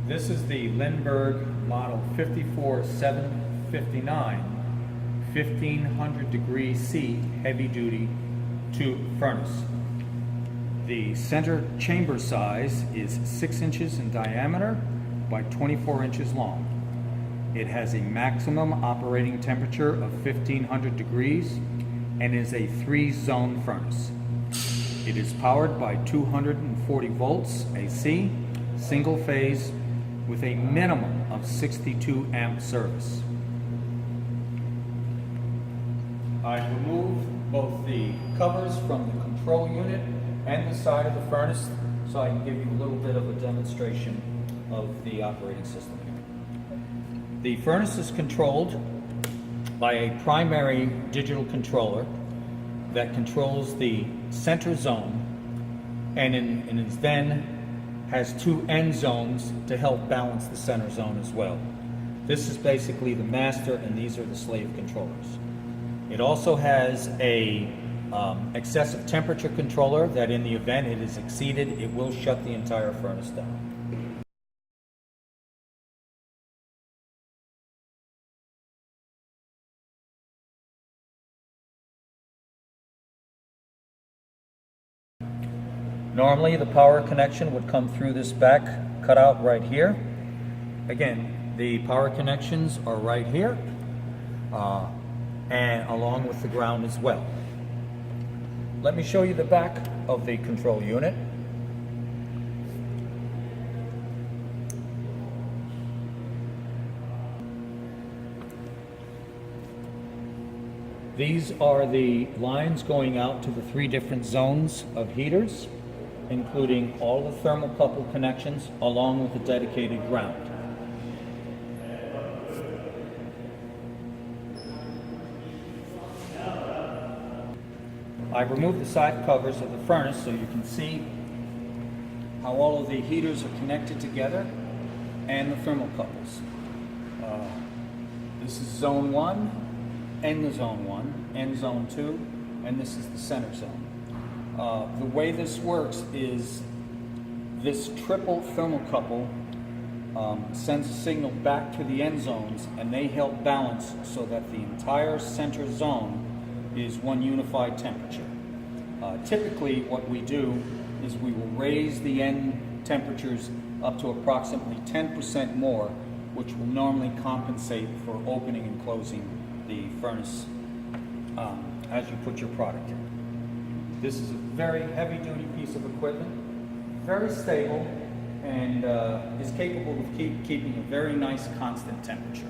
This is the Lindberg model 54759 1500 degree C heavy duty tube furnace. The center chamber size is 6 inches in diameter by 24 inches long. It has a maximum operating temperature of 1500 degrees and is a 3-zone furnace. It is powered by 240 volts AC, single phase, with a minimum of 62 amp service. I removed both the covers from the control unit and the side of the furnace so I can give you a little bit of a demonstration of the operating system here. The furnace is controlled by a primary digital controller that controls the center zone and then has 2 end zones to help balance the center zone as well. This is basically the master and these are the slave controllers. It also has a excessive temperature controller that in the event it is exceeded, it will shut the entire furnace down. Normally the power connection would come through this back cutout right here. Again, the power connections are right here and along with the ground as well. Let me show you the back of the control unit. These are the lines going out to the 3 different zones of heaters, including all the thermocouple connections along with the dedicated ground. I removed the side covers of the furnace so you can see how all of the heaters are connected together and the thermocouples. This is zone 1, end of zone 1, end zone 2, and this is the center zone. The way this works is this triple thermocouple sends a signal back to the end zones and they help balance so that the entire center zone is one unified temperature. Typically what we do is we will raise the end temperatures up to approximately 10% more, which will normally compensate for opening and closing the furnace as you put your product in. This is a very heavy-duty piece of equipment, very stable, and is capable of keeping a very nice constant temperature.